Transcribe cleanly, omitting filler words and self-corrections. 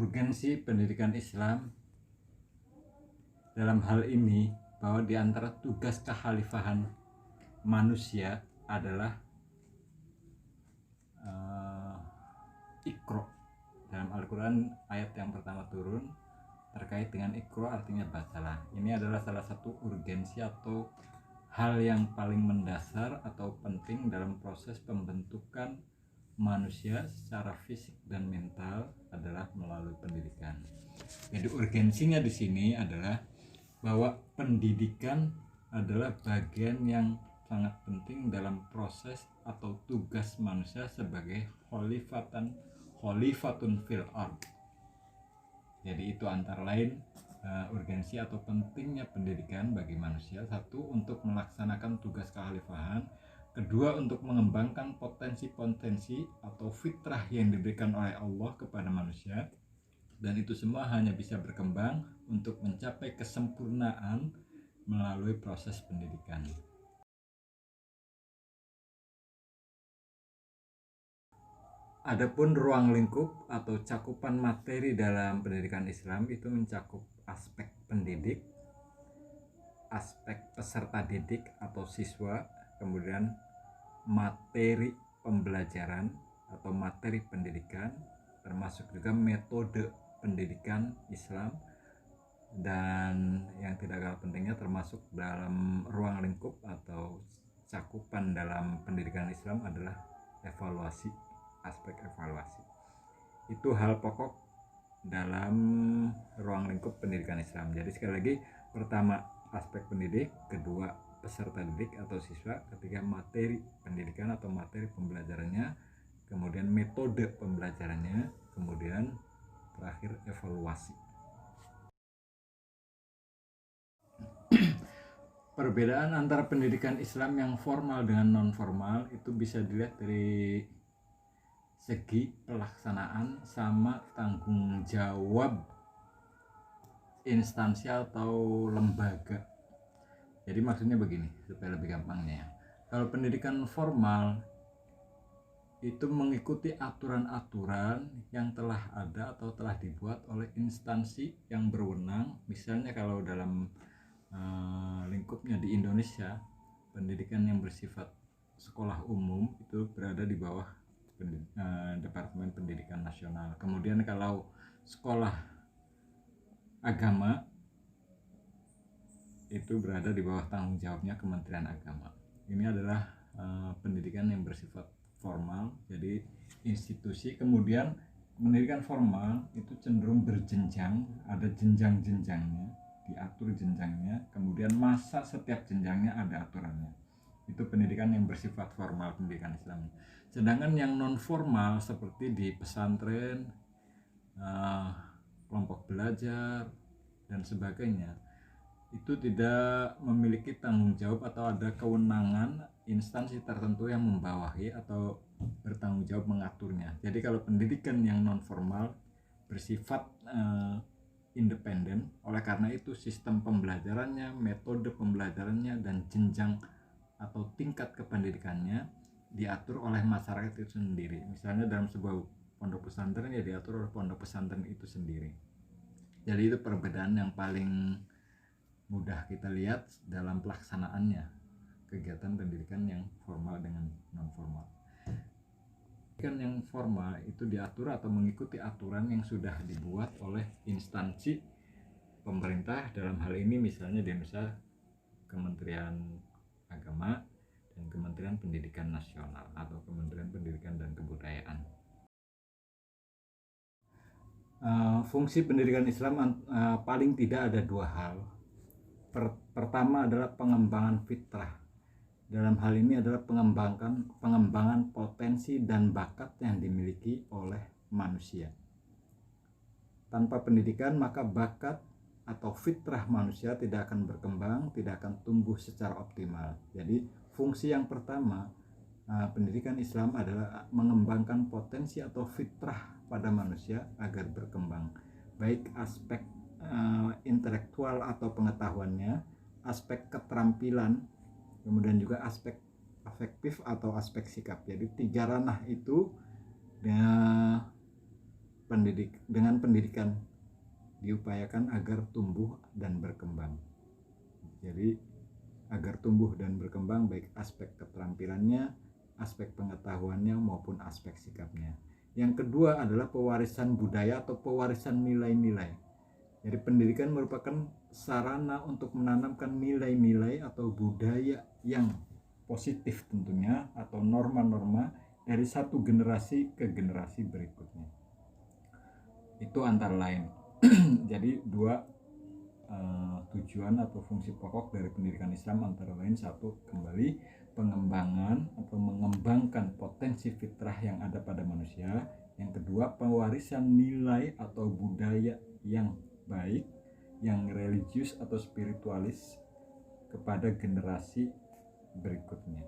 urgensi pendidikan Islam dalam hal ini, bahwa di antara tugas kekhalifahan manusia adalah Iqra. Dalam Al-Quran ayat yang pertama turun terkait dengan Iqra artinya bacalah. Ini adalah salah satu urgensi atau hal yang paling mendasar atau penting dalam proses pembentukan manusia secara fisik dan mental adalah melalui pendidikan. Jadi urgensinya di sini adalah bahwa pendidikan adalah bagian yang sangat penting dalam proses atau tugas manusia sebagai khalifatun fil ard. Jadi itu antara lain urgensi atau pentingnya pendidikan bagi manusia. Satu, untuk melaksanakan tugas kekhalifahan. Kedua, untuk mengembangkan potensi-potensi atau fitrah yang diberikan oleh Allah kepada manusia. Dan itu semua hanya bisa berkembang untuk mencapai kesempurnaan melalui proses pendidikan. Adapun ruang lingkup atau cakupan materi dalam pendidikan Islam itu mencakup aspek pendidik, aspek peserta didik atau siswa, kemudian materi pembelajaran atau materi pendidikan, termasuk juga metode pendidikan Islam, dan yang tidak kalah pentingnya termasuk dalam ruang lingkup atau cakupan dalam pendidikan Islam adalah evaluasi, aspek evaluasi. Itu hal pokok dalam ruang lingkup pendidikan Islam. Jadi sekali lagi, pertama aspek pendidik, kedua peserta didik atau siswa, ketiga materi pendidikan atau materi pembelajarannya, kemudian metode pembelajarannya, kemudian terakhir evaluasi. Perbedaan antara pendidikan Islam yang formal dengan non formal itu bisa dilihat dari segi pelaksanaan sama tanggung jawab instansi atau lembaga. Jadi maksudnya begini, supaya lebih gampangnya ya. Kalau pendidikan formal itu mengikuti aturan-aturan yang telah ada atau telah dibuat oleh instansi yang berwenang. Misalnya kalau dalam lingkupnya di Indonesia, pendidikan yang bersifat sekolah umum itu berada di bawah Departemen Pendidikan Nasional. Kemudian kalau sekolah agama itu berada di bawah tanggung jawabnya Kementerian Agama. Ini adalah pendidikan yang bersifat formal, jadi institusi. Kemudian pendidikan formal itu cenderung berjenjang, ada jenjang-jenjangnya, diatur jenjangnya, kemudian masa setiap jenjangnya ada aturannya. Itu pendidikan yang bersifat formal, pendidikan Islam. Sedangkan yang non formal seperti di pesantren, kelompok belajar dan sebagainya, itu tidak memiliki tanggung jawab atau ada kewenangan instansi tertentu yang membawahi atau bertanggung jawab mengaturnya. Jadi kalau pendidikan yang non formal bersifat independen, oleh karena itu sistem pembelajarannya, metode pembelajarannya, dan jenjang atau tingkat kependidikannya diatur oleh masyarakat itu sendiri. Misalnya dalam sebuah pondok pesantren ya diatur oleh pondok pesantren itu sendiri. Jadi itu perbedaan yang paling mudah kita lihat dalam pelaksanaannya kegiatan pendidikan yang formal dengan non formal. Pendidikan yang formal itu diatur atau mengikuti aturan yang sudah dibuat oleh instansi pemerintah, dalam hal ini misalnya di Indonesia Kementerian Agama dan Kementerian Pendidikan Nasional atau Kementerian Pendidikan dan Kebudayaan. Fungsi pendidikan Islam paling tidak ada dua hal. Pertama adalah pengembangan fitrah. Dalam hal ini adalah pengembangan potensi dan bakat yang dimiliki oleh manusia. Tanpa pendidikan maka bakat atau fitrah manusia tidak akan berkembang, tidak akan tumbuh secara optimal. Jadi fungsi yang pertama pendidikan Islam adalah mengembangkan potensi atau fitrah pada manusia agar berkembang, baik aspek intelektual atau pengetahuannya, aspek keterampilan, kemudian juga aspek afektif atau aspek sikap. Jadi tiga ranah itu pendidikan diupayakan agar tumbuh dan berkembang. Jadi agar tumbuh dan berkembang baik aspek keterampilannya, aspek pengetahuannya maupun aspek sikapnya. Yang kedua adalah pewarisan budaya atau pewarisan nilai-nilai. Jadi pendidikan merupakan sarana untuk menanamkan nilai-nilai atau budaya yang positif tentunya, atau norma-norma dari satu generasi ke generasi berikutnya. Itu antara lain. Jadi dua tujuan atau fungsi pokok dari pendidikan Islam antara lain, satu, kembali pengembangan atau mengembangkan potensi fitrah yang ada pada manusia. Yang kedua, pewarisan nilai atau budaya yang baik, yang religius atau spiritualis kepada generasi berikutnya.